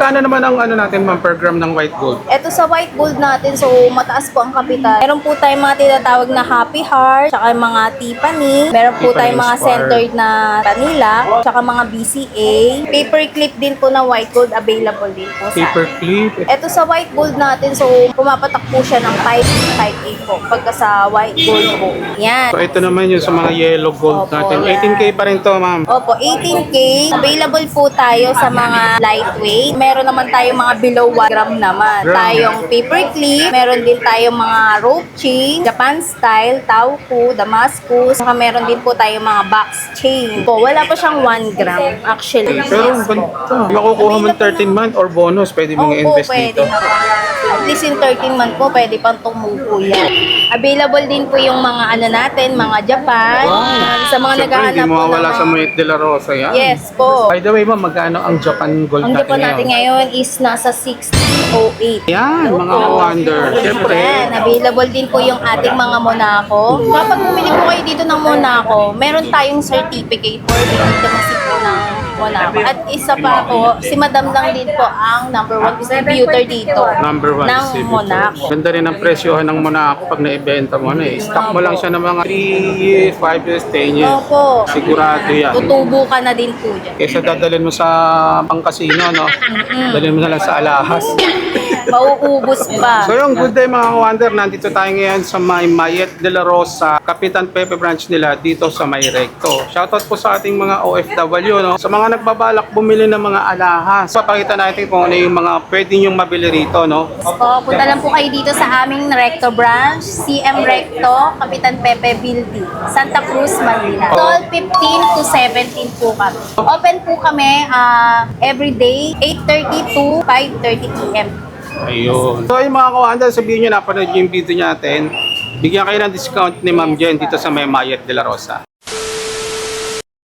Magkano naman ang ano natin ma'am per gram ng white gold? Ito sa white gold natin, so mataas po ang kapital. Meron po tayong mga tinatawag na Happy Heart, tsaka mga Tiffany. Meron po Tiffany tayong mga inspired. centered na vanilla, tsaka mga BCA. Paper clip din po na white gold, available din po sa Paper clip. Ito sa white gold natin, so pumapatak po siya ng 5.8 po pagka sa white gold po. Yan. So ito naman yung sa mga yellow gold Opo, natin. yan. 18K pa rin to ma'am. Opo, 18K. Available po tayo sa mga lightweight. Meron naman tayong mga below 1 gram naman. Gram. Tayong paper clip. Meron din tayong mga rope chain, Japan style, Tauku, Damascus. Saka meron din po tayong mga box chain. Po, wala pa siyang 1 gram actually. Pero Yes po. makukuha mo 13 month or bonus, pwede mong Opo, i-invest pwede dito. na po. At least in 13 month po, pwede pang tumupo yan. Available din po yung mga ano natin, mga Japan. Sa mga Siyempre, naghahanap hindi po mo mawala ng sa Moet de la Rosa yan. Yes po. By the way ma'am, magkano ang Japan gold Ang natin Japan natin ngayon? ngayon is nasa 608. Yan, mga wonder. Siyempre. Yan, available din po yung ating mga Monaco. Kapag bumili po kayo dito ng Monaco, meron tayong certificate for legitimacy po ng Monaco. At isa pa po, si Madam lang din po ang number 1 distributor dito Number 1 ng distributor. Monaco. Ganda rin ang presyohan ng Monaco pag na-ibenta mo na eh. Stock mo lang siya ng mga 3 years, 5 years, 10 years. Opo. Sigurado yan. Tutubo ka na din po dyan. Kesa dadalhin mo sa pang-casino, no? Dalhin mo na lang sa alahas. Mauubos pa. So yung good day mga ka-wonder, nandito tayo ngayon sa may Mayet de la Rosa, Kapitan Pepe branch nila dito sa May Recto. Shoutout po sa ating mga OFW, no? Sa mga nagbabalak bumili ng mga alahas. Papakita natin kung ano yung mga pwede nyong mabili rito, no? So, punta lang po kayo dito sa aming Recto branch, CM Recto, Kapitan Pepe Building, Santa Cruz, Manila. Tol 15 to 17 po kami. Open po kami every day, 8:30 to 5:30 p.m. Ayun. So yung mga ka-wonder, sabihin nyo, napanood nyo yung video natin. Bigyan kayo ng discount ni Ma'am Jen dito sa may Mayet de la Rosa.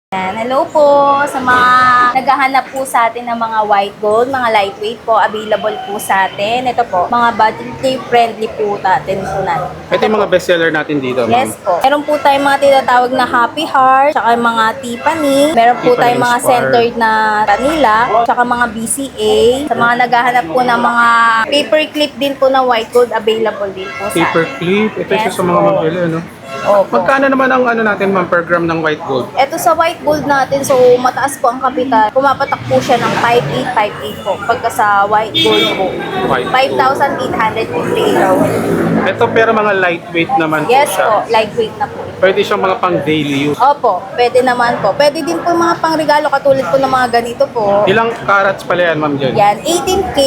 Yan. Hello po sa mga naghahanap po sa atin ng mga white gold, mga lightweight po, available po sa atin. Ito po, mga budget friendly po natin po natin. Ito yung mga bestseller natin dito, Ma'am. Yes po. Meron po tayong mga tinatawag na Happy Heart, tsaka mga Tiffany. Meron po Tiffany tayong mga inspired. centered na vanilla, tsaka mga BCA. Sa mga naghahanap po ng mga paper clip din po na white gold, available din po sa Paper atin. clip. Ito Yes isa sa mga po. mabili, no? Opo. Magkano naman ang ano natin, Ma'am, per gram ng white gold? Ito sa white gold natin, so mataas po ang kapital. Pumapatak po siya ng 5.858 po. Pagka sa white gold po, White 5,858. Ito pero mga lightweight naman Yes po siya. po, lightweight na po. Pwede siyang mga pang daily use. Opo, pwede naman po. Pwede din po yung mga pangregalo katulad po ng mga ganito po. Ilang carats pala yan, Ma'am Jen? Yan, 18K,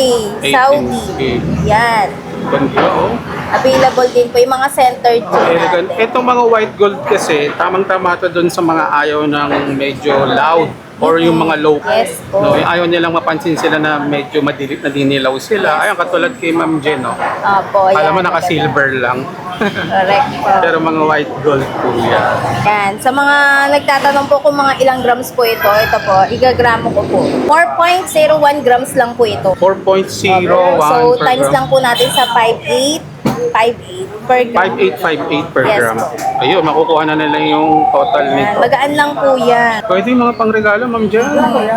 18K. Saudi. Yan. Ganda, oh. Available din po yung mga centered po Elegant. natin. Itong mga white gold kasi, tamang-tama to dun sa mga ayaw ng medyo loud or yung mga low. Yes po. No, yung ayaw nilang mapansin sila na medyo madilit na dinilaw sila. Ayun, katulad kay Ma'am Jen, no? Opo, yan. Alam mo, naka-silver lang. Correct po. Pero mga white gold po yan. Yan. Sa mga nagtatanong po kung mga ilang grams po ito po, igagramo ko po. 4.01 grams lang po ito. 4.01 So, per times gram. lang po natin sa 5.8 per gram. 5858 per Yes gram. po. Ayun, makukuha na nila yung total Yan. nito. Magaan lang po yan. Pwede yung mga pangregalo, Ma'am Jen.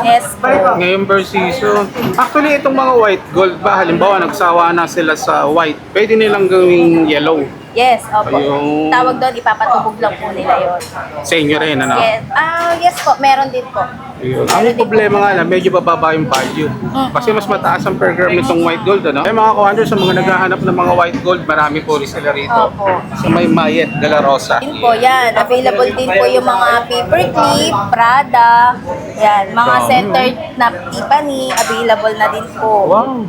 Yes po. Ngayon per season. Actually, itong mga white gold ba, halimbawa nagsawa na sila sa white, pwede nilang gawing yellow. Yes, opo. Ayun. Tawag doon, ipapatubog lang po nila yun. Sa inyo rin, ano? Yes. Yes po, meron din po. Ayun. Ang problema nga lang, medyo bababa yung value. Kasi mas mataas ang per gram nitong white gold, ano? Ay mga ka-wonder, sa mga naghahanap ng mga white gold, marami po rin sila rito. Opo. Sa may Mayet de la Rosa. Din po, yan. Available din po yung mga paper clip, Prada, yan. Mga Dami, centered na Tiffany, available na din po. Wow!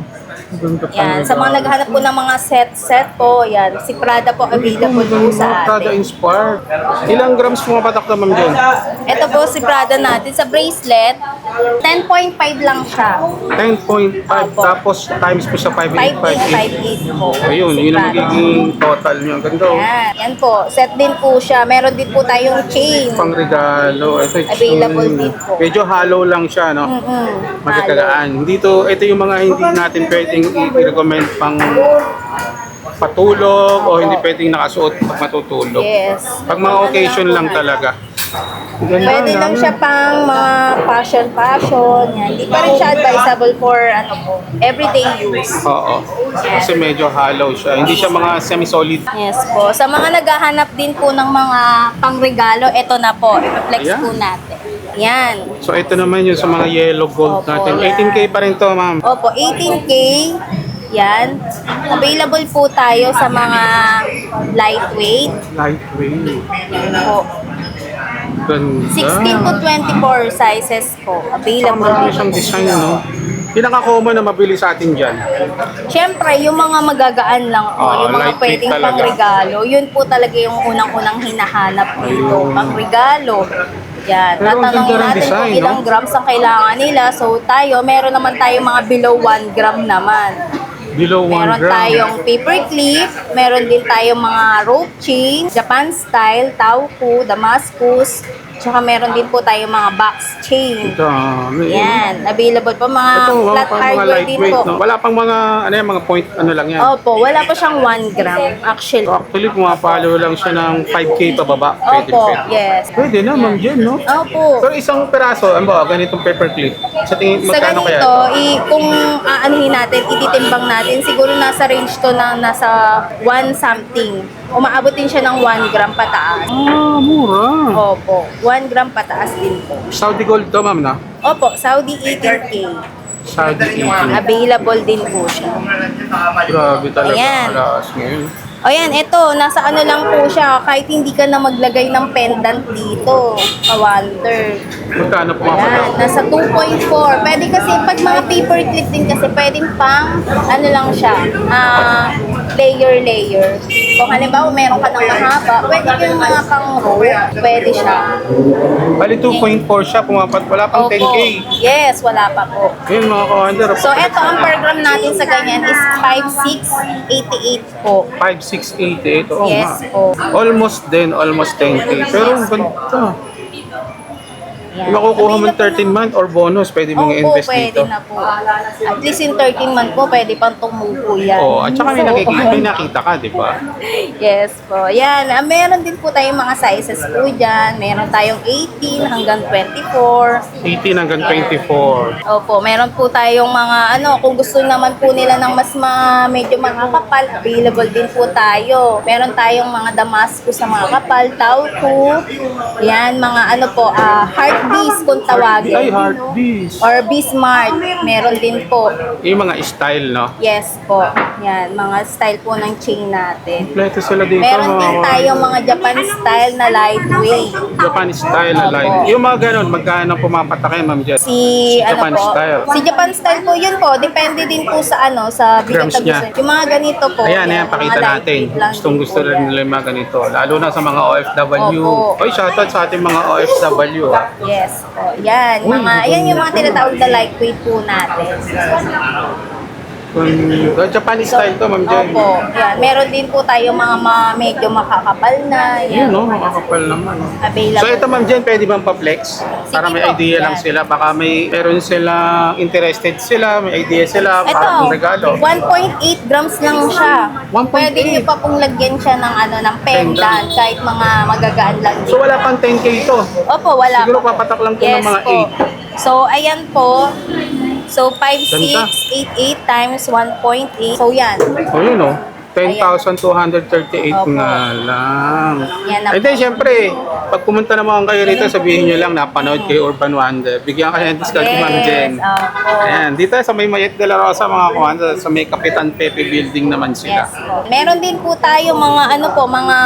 Ganda pa Yan. nila. Sa mga naghahanap po ng mga set po, yan. Si Prada po available po sa Prada atin. inspired. Ilang grams pumapatak na, Ma'am Jen? Ito po si Prada natin. Sa bracelet, 10.5 lang siya. 10.5 Opo. tapos times po sa 5858. 5858 po. Ayun, Si yun ang Prada. magiging total niyo. Ang ganda, oh. Yan. Yan po. Set din po siya. Meron din po tayong chain. Pang regalo. Ito, Available din po. Medyo hollow lang siya, no? Magkakagaan. Dito, ito yung mga hindi natin pwedeng i-recommend pang patulog o hindi pwedeng nakasuot pag matutulog. Yes. Pag mga occasion lang talaga. Ganda, Pwede lang dami. siya pang mga fashion. Yan. Hindi pa rin siya advisable for everyday use. Oo. Kasi medyo hollow siya. Hindi siya mga semi-solid. Yes po. Sa mga naghahanap din po ng mga pangregalo, ito na po. I-flex Ayan. po natin. Yan. So ito naman yung sa mga yellow gold Opo, natin. yan. 18K pa rin to, ma'am. Opo, 18K. Yan. Available po tayo sa mga lightweight. Lightweight. Yan po. Ganda. 16 to 24 sizes po. Available. Marami siyang design, no? Pinaka-common na mabili sa atin dyan. Siyempre, yung mga magagaan lang po, yung mga lightweight pwedeng talaga. pangregalo, yun po talaga yung unang-unang hinahanap dito. Ayun. Pangregalo. Yan. Pero ang Tatanungin ganda ng natin design, kung ilang no? grams ang kailangan nila. So tayo, meron naman tayo mga below 1 gram naman. Below 1 Meron gram. tayong paper clip, meron din tayong mga rope chain, Japan style, Tauku, Damascus, tsaka meron din po tayong mga box chain. Dami. Yan, available po mga Ito, wala flat pang mga hardware din lightweight, po. no? Wala pang mga, ano yan, mga point, ano lang yan. Opo, wala pa siyang 1 gram actually. Actually, pumapalo lang siya ng 5K pababa. Pwede, Opo, pwede. yes. Pwede na, ma'am Jen, no? Opo. Pero isang peraso, ano ba, ganitong paperclip. Sa tingin, Sa magkano kaya? ganito, kung aanuhin natin, ititimbang natin, siguro nasa range to na nasa 1 something. Umaabot din siya ng 1 gram pataas. Ah, mura. Opo, 1 gram pataas din po. Saudi gold to, ma'am, na? Opo, Saudi 18K. Saudi 18. Available din po siya. Grabe talaga. Ayan. Alas ngayon. O yan, ito, nasa ano lang po siya, kahit hindi ka na maglagay ng pendant dito, ka-wonder. Magkano Ayan, pumapatak? nasa 2.4. Pwede kasi, pag mga paper clip din kasi, pwedeng pang, ano lang siya, layer. Kung halimbawa, meron ka ng mahaba, pwede yung mga pang row, pwede siya. Bali 2.4 siya, wala pang 10K. Yes, wala pa po. Yun mga ka-wonder. So, ito, ang per gram natin sa ganyan is 5,688 po. 5,688. Oh, Yes ma. po. Almost 10K. Pero ang ganda. Yan. Kung makukuha mo 13 month or bonus, pwede mong Opo, i-invest pwede dito. na po. At least in 13 month po, pwede pang tumupo yan. Oh, at saka may So, nakita ka, di ba? Yes po. Yan. Meron din po tayong mga sizes po dyan. Meron tayong 18 hanggang 24. 18 hanggang 24. Opo, meron po tayong mga kung gusto naman po nila ng mas medyo makakapal, available din po tayo. Meron tayong mga Damascus na mga kapal, Tauku. Yan, mga hard bees kung tawagin. Ay, heart bees. Or Bismart, meron din po. Yung mga style, no? Yes po. Yan, mga style po ng chain natin. Kompleto sila dito. Meron din mga tayong mga Japan style na lightweight. Japan style na Opo. line. Yung mga ganun, magkano pumapatak kayo, Ma'am Jen? Si Japan po? style. Si Japan style po, yun po. Depende din po sa sa bigat Grams na niya. gusto. Yung mga ganito po. Ayan, yan, pakita mga natin. lightweight lang Gustong din gusto po rin yan. nila yung mga ganito. Lalo na sa mga OFW. Opo. Oy, shoutout sa ating mga OFW. Yes po. Yan. Yan yung mga tinatawag na lightweight po natin. Japan style to, Ma'am Jen. Opo. Yan. Meron din po tayo mga medyo makakapal na. Yun, Yan. no? Makakapal naman. No? Available. So, ito, Ma'am Jen, pwede bang pa-flex? Para may po, idea yan. lang sila. Baka meron silang interested sila, may idea sila, Ito, para regalo. 1.8 grams lang siya. 1.8. Pwede niyo pa pong lagyan siya ng pendant, kahit mga magagaan lang din. So, wala pang 10K ito. Opo, wala Siguro pa. papatak lang to Yes ng mga po. So, ayan po. So, 5,688 times 1.8. So, yan. 8. O yun, no? 10,238 Opo. nga lang. Yan na And then, syempre, pag pumunta naman kayo rito, sabihin nyo lang, napanood kayo Urban Wonder. Bigyan kayo ng discount ni Ma'am Jen. Opo. Ayan, dito sa may Mayet de la Rosa, mga kumanda, sa may Kapitan Pepe building naman sila. Yes po. Meron din po tayo mga mga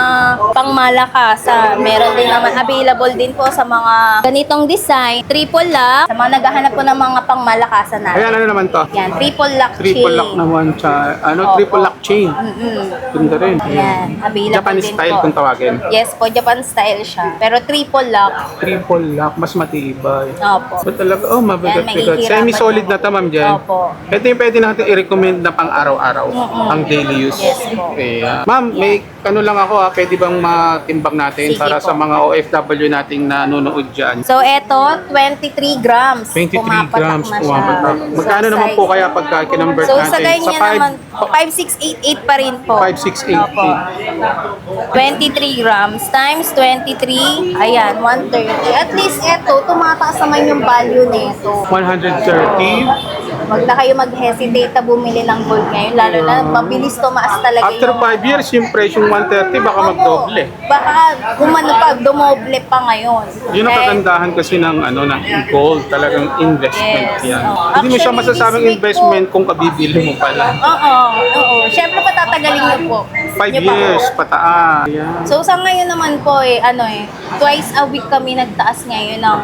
pangmalakasa. Meron din naman available din po sa mga ganitong design. Triple lock. Sa mga naghahanap po ng mga pangmalakasa natin. Ayan, ano naman to? Yan, triple lock Triple chain. lock naman siya. Opo. Triple lock chain. Ganda rin. Ayan, available Japanese din style po. kung tawagin. Yes po, Japan style siya. Pero triple lock. Triple lock, mas matibay. Opo. So talaga, mabigat Yan, may bigat. hihirapan Semi-solid mo. na to, Ma'am Jen. Opo. Ito yung pwede natin i-recommend na pang araw-araw. Ang daily use. Yes po. Kaya, Ma'am, may lang ako pwede bang matimbang natin Sige para po. sa mga OFW nating nanonood dyan? So, eto, 23 grams. 23 Pumapatak grams na siya. pumapatak. Magkano So, naman size- po kaya pagka kinonvert So, natin? sa ganyan five- naman, 5,688 pa rin din po. 5,680. Opo. 23 grams times 23, ayan, 130. At least eto, tumataas naman yung value nito. 130. Wag na kayo mag-hesitate na bumili ng gold ngayon, lalo na mabilis tumaas talaga After 5 years, yung presyong 130, baka magdoble. Baka kumano pa, dumoble pa ngayon. Yun ang Kaya- kagandahan kasi ng gold, talagang investment Yes. yan. Oo. Hindi mo siya Actually, masasabing this week investment kung kabibili mo pala. Oo. Siyempre patatagalin niyo po. 5 Niyo pa po. years, pataas. Yan. So sa ngayon naman po twice a week kami nagtaas ngayon ng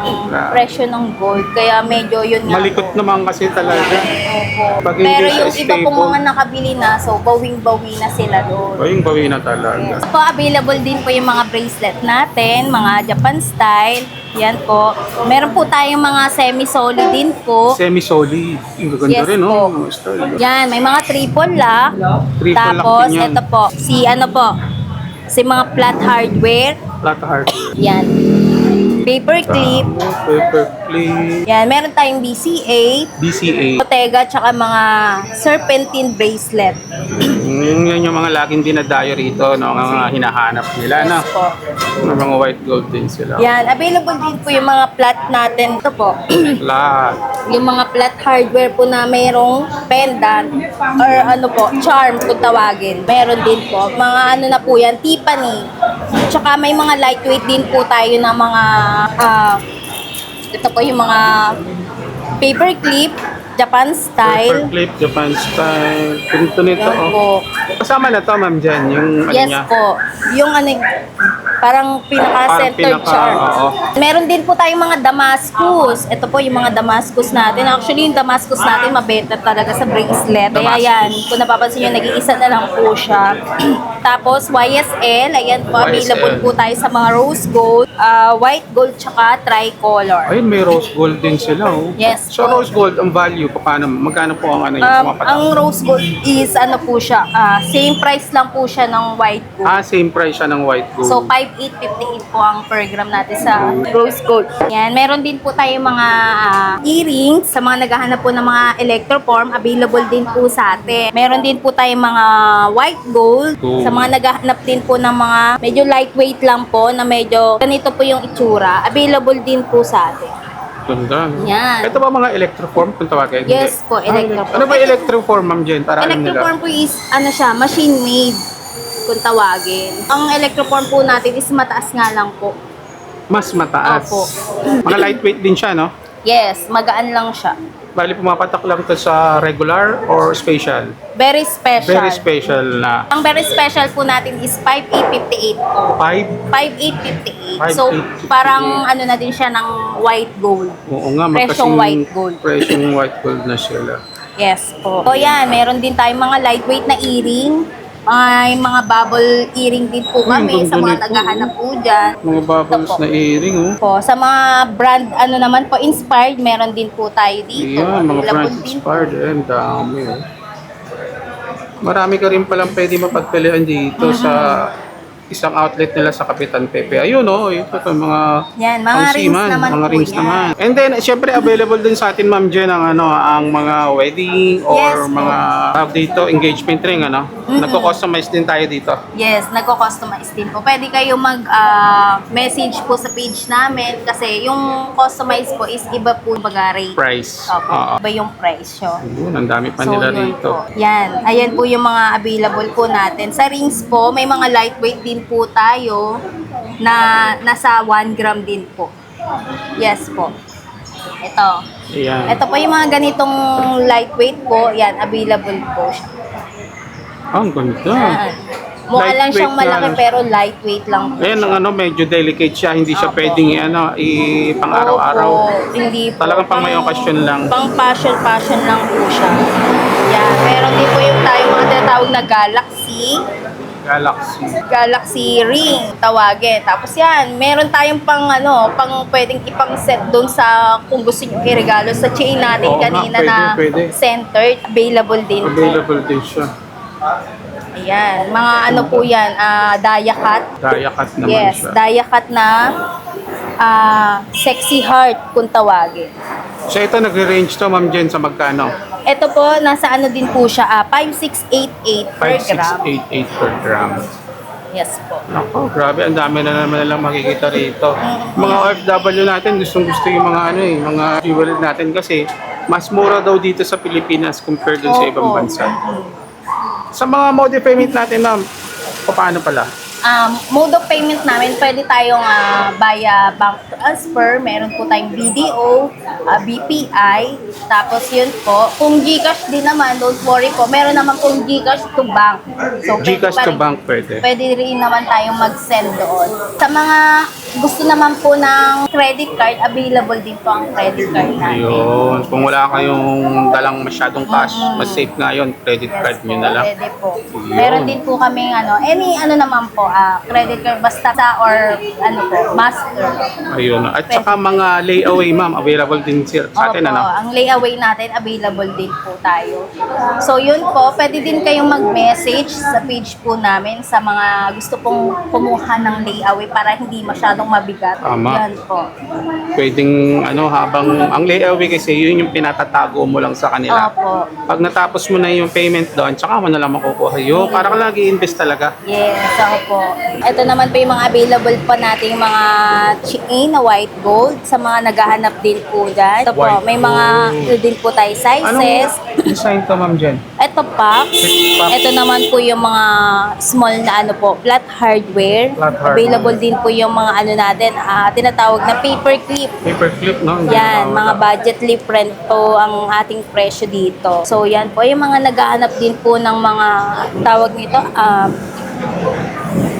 presyo ng gold. Kaya medyo yun nga Malikot po. naman kasi talaga. Opo. Pag hindi Pero siya yung iba pong stable. mga nakabili na, so bawing-bawi na sila doon. Yung bawi na talaga. Po, available din po yung mga bracelet natin, mga Japan style. Yan po. Meron po tayong mga semi-solid din po. Semi-solid. Yung gaganda Yes rin, po. no? Mga style. Yan, may mga triple lock. Triple lock Tapos, din yan. ito po, si mga flat hardware. Flat heart. Yan. Paper clip. Paper clip. Yan, meron tayong BCA, DCA. Bottega, tsaka mga serpentine bracelet. Yan yung mga laging dinadayo rito, no? Ang mga hinahanap nila, no? Yes po. Mga white gold din sila. Yan, available din po yung mga flat natin. Ito po. Flat. Yung mga flat hardware po na mayroong pendant or charm kung tawagin. Meron din po. Mga na po yan, Tiffany. Tsaka may mga lightweight din po tayo na mga ito po yung mga paper clip, Japan Paper style. clip, Japan style. Ganito nito, Yan oh. po. Kasama na to, Ma'am Jen, yung Yes niya. po. Yung parang pinaka-centered Parang charm. oo. Meron din po tayong mga Damascus. Ito po yung mga Damascus natin. Actually, yung Damascus natin mabenta talaga sa bracelet. Kaya Damascus. yan, kung napapansin nyo, nag-iisa na lang po siya. Tapos, YSL. Ayan po, available YSL. po tayo sa mga rose gold, white gold, tsaka tricolor. Ayun, may rose gold din sila, oh. Yes So, po. rose gold, ang value, magkano po ang yung pumapatak? Ang rose gold is po siya, same price lang po siya ng white gold. Same price siya ng white gold. So, 5,858 po ang per gram natin sa rose gold. Yan, meron din po tayo mga earrings sa mga naghahanap po ng mga electroform. Available din po sa atin. Meron din po tayo mga white gold Gold. sa mga naghahanap din po ng mga medyo lightweight lang po na medyo ganito po yung itsura. Available din po sa atin. Ganda. No? Yan. Ito ba mga electroform kung tawagin? Yes Hindi. po, electroform. Ano ba electroform, Ma'am Jen? Para alam nila. Electroform po is, siya, machine made kung tawagin. Ang electroform po natin is mataas nga lang po. Mas mataas. Opo. Mga lightweight din siya, no? Yes, magaan lang siya. Bali, pumapatak lang to sa regular or special? Very special. Very special na Ang very special po natin is 5,858 po. 5. 5,858. So, 5,858. parang na din siya ng white gold. Oo nga, Presyong white gold. Presyong white gold na sila. Yes po. So, yan. Meron din tayong mga lightweight na earring. May mga bubble earring din po kami sa mga ganda nito, naghahanap po dyan. Mga bubbles Ito po. na earring, oh. Po, sa mga brand, naman po, inspired, meron din po tayo dito. Ayan, mga Available brand din. inspired. Ayan, dami, oh. Marami ka rin palang pwede mapagpilian dito sa isang outlet nila sa Kapitan Pepe. Ayun, oh. Ito, mga Yan, mga rings pangsiman, naman mga po rings yan. naman. And then, syempre, available din sa atin, Ma'am Jen, ang mga wedding or Yes, po. mga tawag dito, engagement ring, Nagko-customize din tayo dito. Yes, nagko-customize din po. Pwede kayo mag-message po sa page namin kasi yung customize po is iba po baga rate. Price. Opo, Oo. iba yung price siya. Yun, ang dami pa nila yun dito. po. Yan. Ayan po yung mga available po natin. Sa rings po, may mga lightweight din po tayo na nasa 1 gram din po. Yes po. Ito. Ayan. Ito po yung mga ganitong lightweight po. Yan, available po siya. Ang ganda. Yan. Mukha lang siyang Lightweight malaki na. pero lightweight lang po. Ayan, ang medyo delicate siya. Hindi siya Opo. pwedeng pang araw-araw. Opo, hindi po. Talagang pang may occasion lang. Pang passion lang po siya. Yan. Meron din po yung tayo mga tinatawag na Galaxy ring, tawagin. Tapos yan, meron tayong pang pwedeng ipang set doon sa kung gusto niyo iregalo sa chain natin Oo nga, kanina pwede, na pwede. centered. Available din po. Available din siya. Ayan, mga ano po yan, Daya cut. Daya cut naman Yes, siya. Daya cut na sexy heart kung tawagin. So ito nagre-range to Ma'am Jen sa magkano? Ito po, nasa ano din po siya, 5688 per gram. 5688 per gram. Yes po. Ako, grabe, ang dami na naman nilang makikita rito. Mga OFW natin, gustong gusto yung mga ano eh, mga jewelry natin kasi mas mura daw dito sa Pilipinas compared dun sa ibang Opo. bansa. Sa mga mode of payment natin, ma'am, paano pala? Mode of payment namin, pwede tayong via bank transfer, meron po tayong BDO, BPI, tapos yun po. Kung GCash din naman, don't worry po, meron naman pong GCash to bank. So, pwede GCash pa to rin- bank pwede. Pwede rin naman tayong mag-send doon. Sa mga gusto naman po ng credit card, available din po ang credit card natin. Ayun, kung wala kayong dalang masyadong cash, mas safe nga yun, credit card nyo na lang. Pwede po. Yun. Meron din po kaming any ano naman po, credit card basta sa or ano po, master. Ayun. At saka mga layaway, ma'am, available din sa atin, Opo, ano? ang layaway natin, available din po tayo. So yun po, pwede din kayong mag-message sa page po namin sa mga gusto pong kumuha ng layaway para hindi masyadong mabigat. Tama. Yan po. Pwedeng, ano, habang, ang layaway kasi, yun yung pinatatago mo lang sa kanila. Opo. Pag natapos mo na yung payment doon, tsaka mo na lang makukuha yun. Para ka lagi invest talaga. Yes, opo. Ito naman po yung mga available pa nating mga chain na white gold sa mga naghahanap din po dyan. Ito po, White may mga gold. ano din po tayo sizes. Anong design to, ma'am Jen? Ito pa, Pack. ito naman po yung mga small na ano po, flat hardware. Flat hardware. Available din po yung mga ano natin, tinatawag na paper clip. Paper clip, no? Yan, mga budget lip print po ang ating presyo dito. So yan po, yung mga naghahanap din po ng mga tawag nito,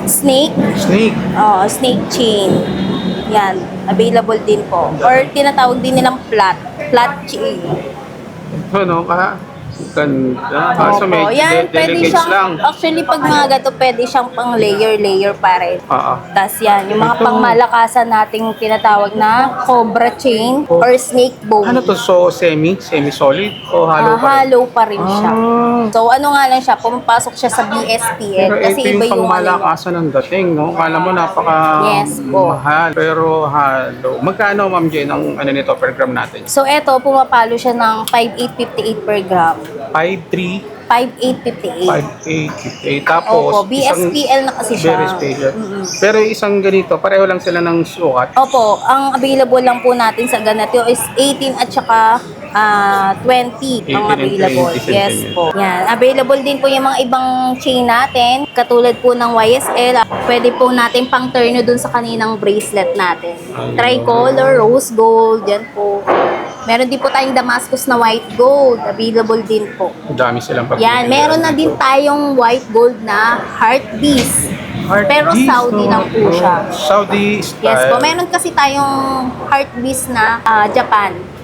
snake, Snake. snake chain. Yan, available din po. Or tinatawag din nilang flat chain. Ito, no? Ganda. Kaso Opo, may yan, pwede delegates siyang, lang. actually pag mga gato, pwede siyang pang layer pa rin. Oo. Tapos yan, yung mga Ito. pangmalakasan nating tinatawag na cobra chain or snake bone. Ano to? So, semi-solid? O hollow pa rin? Hollow pa rin siya. Ah. So ano nga lang siya, pumapasok siya sa BSPN Pero kasi ito iba yung yung ano. pangmalakasan ng dating, no? Kala mo Yes po. mahal. Pero halo. Magkano, Ma'am Jen, ang ano nito per gram natin? So eto, pumapalo siya ng 5,858 per gram. 5,3, 5,858. 5,858. Tapos, Opo, BSPL na kasi siya. Very special. Pero yung isang ganito, pareho lang sila ng sukat. Opo, ang available lang po natin sa ganito is 18 at saka 20 ang 18 and available. 20 Yes centimeters. po. Yan. Available din po yung mga ibang chain natin. Katulad po ng YSL. Pwede po natin pang turno dun sa kaninang bracelet natin. Ayun. Tricolor, rose gold. Yan po. Meron din po tayong Damascus na white gold. Available din po. Ang dami silang pag Yan. Meron na din tayong white gold na heart piece. Pero Saudi lang po siya. Saudi style. Yes po. Meron kasi tayong heart piece na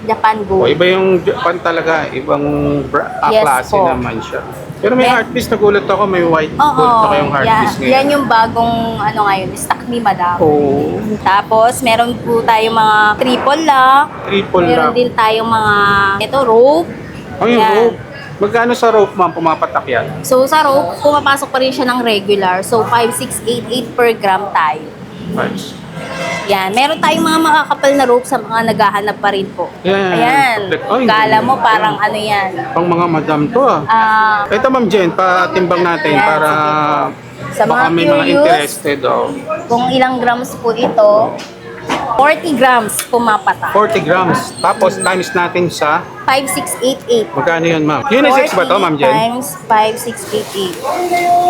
Japan O, gold. iba yung Japan talaga. Ibang Yes klase po. naman siya. Pero may May- heart piece, nagulat ako. May white Oo, gold na kayong heart yan, piece ngayon. yan yung bagong ano ngayon, stock ni Madam. Oh, Tapos, meron po tayong mga triple lock. triple Meron lock. din tayong mga, ito, rope. Oh, yung Yan. rope. Magkano sa rope, ma'am, pumapatak yan? So, sa rope, pumapasok pa rin siya ng regular. So, 5,688 per gram tayo. Fives. Yan. Meron tayong mga makakapal na rope sa mga naghahanap pa rin po. Yan. Ayan. Ay, Kala mo parang ano yan. Pang mga madam to, ah. Ito, ma'am Jen, patimbang natin Yan, para Sa baka mga may mga curious, interested, oh. kung ilang grams po ito, 40 grams pumapatak. 40 grams. Tapos, times natin sa, 5,688. magkano yun, ma'am? Unisex ba to, ma'am 40 Jen? times 5,688.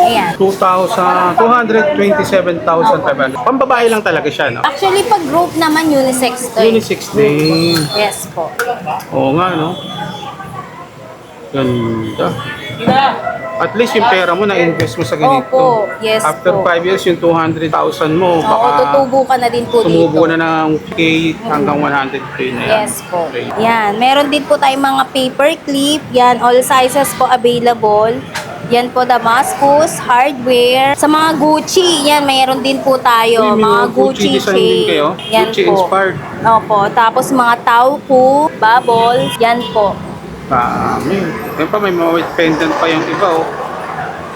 Ayan. 227,500. Pambabae lang talaga siya, no? Actually, pag group naman, unisex to. eh. Unisex din. Yes po. Oo nga, no? Ganda. At least yung pera mo na-invest mo sa ganito. Opo, yes After po. 5 years, yung 200,000 mo, Oo, baka tutubo ka na din po dito. tumubo na ng K hanggang 100K na yan. Yes po. Okay. Yan. Meron din po tayong mga paper clip. Yan, all sizes po available. Yan po Damascus, hardware. Sa mga Gucci, yan, mayroon din po tayo. Uy, may Mga mga Gucci Gucci design din chain. kayo? Yan Gucci po. inspired? Opo. Tapos mga taupo, bubbles. Yan po. Dami. Yan pa, may mga white pendant pa yung iba, oh.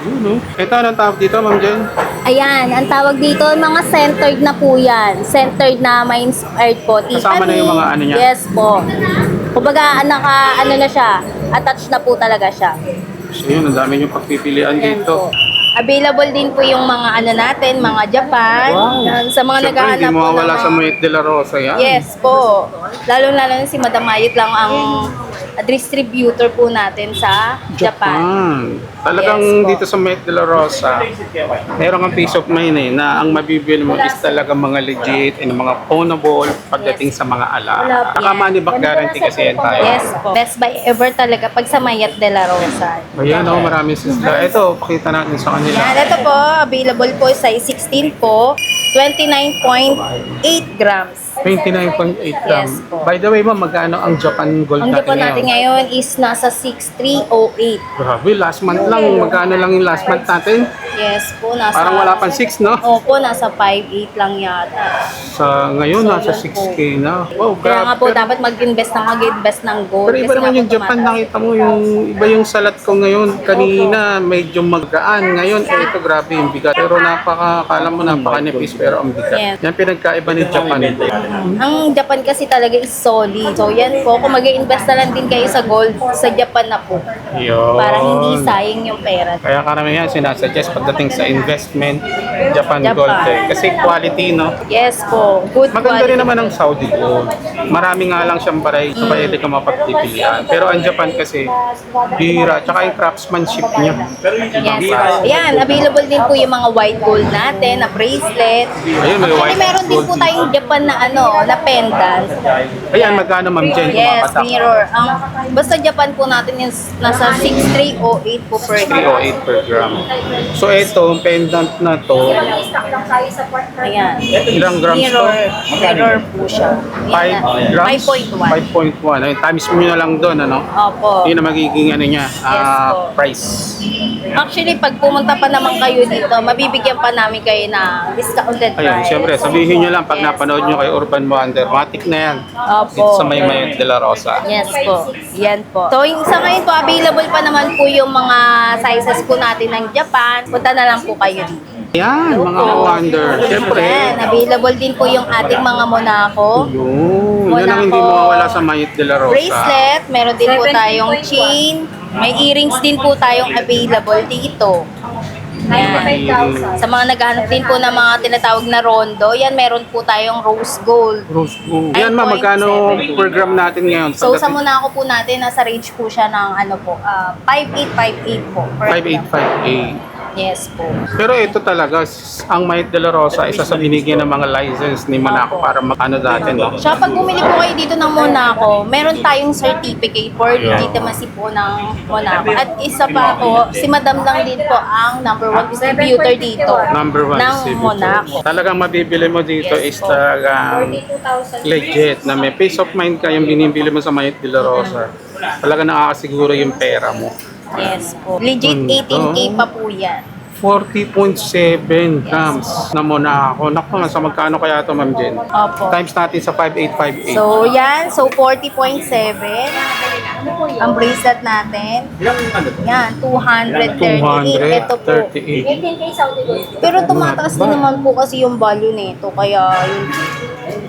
Yun, no? Ito, anong tawag dito, Ma'am Jen? Ayan, ang tawag dito, mga centered na po yan. Centered na may inspired po. Kasama na yung mga ano niya? Yes po. Kumbaga, ano na siya, attached na po talaga siya. So yun, ang dami yung pagpipilian Yan dito. po. Available din po yung mga ano natin, mga Japan. Yan, sa mga Siyempre, naghahanap hindi po mawawala ng sa Mayet de la Rosa yan. Yes po. Lalo-lalo na si Madam Mayit lang ang distributor po natin sa Japan. Talagang Yes po. dito sa Mayet de la Rosa, meron kang peace of mind eh, na ang mabibili mo is talaga mga legit and mga ownable pagdating sa mga alaala. Saka money back guarantee kasi yan tayo. Yes po. Best buy ever talaga pag sa Mayat de la Rosa. Ayan o, marami sila. Ito, pakita natin sa kanila. Yan, ito po, available po size 16 po, 29.8 grams. 29.8 grams. Yes po. By the way, ma'am, magkano ang Japan Gold Ang natin Japan natin ngayon? ngayon is nasa 6,308. Grabe, last month lang. Magkano lang yung last month natin? Yes po, nasa... Parang wala pang 6, no? Opo, nasa 5,8 lang yata. Sa ngayon, So, nasa yun 6K na. Wow, Kaya nga grabe. po, dapat mag-invest ng gold. Pero iba kasi naman nga yung po Japan, tumaas. nakita mo yung iba yung salat ko ngayon. Kanina, medyo magaan. Ngayon, ito grabe yung bigat. Pero akala mo napakanipis, pero ang bigat. Yes. Yan pinagkaiba ni Japan. Ang Japan kasi talaga is solid. So yan po, kung mag-invest na lang din kayo sa gold, sa Japan na po. Yun. Para hindi sayang yung pera. Kaya karamihan sinasuggest pagdating sa investment, Japan Japan. Gold eh. Kasi quality, no? Yes po, good Maganda rin quality. naman ang Saudi Gold. Marami nga lang siyang baray, so pwede ka mapagpipilian. Pero ang Japan kasi, bihira. Tsaka yung craftsmanship niya. Yes po. Yan, available din po yung mga white gold natin, na bracelet. Ayun, may Actually, white meron din gold po tayong Japan na na pendant. Ayan, magkano Ma'am Jen? Yes, Kumapatak. mirror. Basta Japan po natin yung nasa 6,308 po per gram. 308 per gram. So ito, pendant na to, Ayan. ilang grams to? Mirror po siya. 5 grams? 5.1. 5.1. Ayun, times mo nyo lang doon, ano? Opo. Yun ang magiging ano niya, po. price. Actually, pag pumunta pa naman kayo dito, mabibigyan pa namin kayo ng discounted price. Ayun, siyempre, sabihin nyo lang pag Yes napanood nyo kay Urban Wonder, matik na yan. Opo. Dito sa Mayet de la Rosa. Yes po. Yan po. So, sa ngayon po, available pa naman po yung mga sizes po natin ng Japan. Punta na lang po kayo dito. Yan, mga Wonder. Siyempre. Yan, available din po yung ating mga Monaco. Yun. Yan ang hindi Monaco. mawawala sa Mayet de la Rosa. Bracelet, meron din po tayong chain. May earrings din po tayong available dito. Yan. Sa mga naghahanap din po ng mga tinatawag na rondo, yan meron po tayong rose gold. Rose gold. Yan ma, magkano per gram natin ngayon? So sa Monaco po natin, nasa range po siya ng ano po, 5858 po. Per gram. 5858. Yes po. Pero ito talaga, ang Mayet de la Rosa, isa sa binigyan ng mga license ni Monaco para mag-ano natin, no? Siya, pag bumili po kayo dito ng Monaco, meron tayong certificate for legitimacy po ng Monaco. At isa pa po, si Madam lang din po ang number 1 distributor dito Number 1 ng distributor. Monaco. Talagang mabibili mo dito is talagang legit na may peace of mind ka yung binibili mo sa Mayet de la Rosa. Talagang nakakasiguro yung pera mo. Yes po. Legit 18K pa po yan. 40.7 grams na Monaco. Naku, nasa magkano kaya ito, Ma'am Jen? Opo. Times natin sa 5858. So, yan. So, 40.7. Ang bracelet natin. Yan, 238. Ito po. 238. Pero tumataas din naman po kasi yung value nito. Kaya, yun.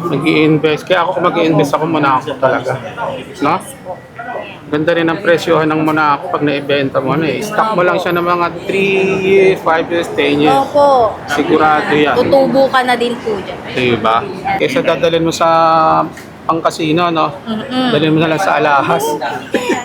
Mag-i-invest. Kaya ako kung mag-i-invest ako Monaco talaga. No? Ganda rin ang presyohan ng Monaco pag naibenta mo. Stock mo lang siya ng mga 3 years, 5 years, 10 years. Opo. Sigurado yan. Tutubo ka na din po dyan. Diba? Kesa dadalhin mo sa pang-casino, no? Dalhin mo na lang sa alahas.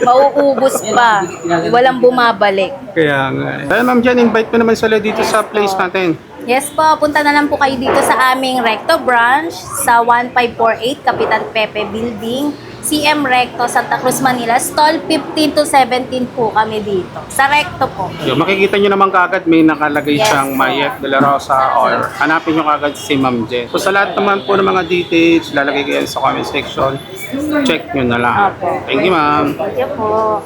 Mauubos pa. Walang bumabalik. Kaya nga. Kaya Ma'am Jan, invite mo naman sila dito sa place natin. Yes po, punta na lang po kayo dito sa aming Recto branch sa 1548 Kapitan Pepe Building, CM Recto, Santa Cruz, Manila. Stall 15 to 17 po kami dito. Sa Recto po. Yung makikita nyo naman kagad may nakalagay Yes. siyang Mayet de la Rosa or hanapin nyo kagad si Ma'am Jen. So sa lahat naman po ng mga details, lalagay ko yan sa comment section. Check nyo na lang. Opo. Thank you, Ma'am. Thank you po.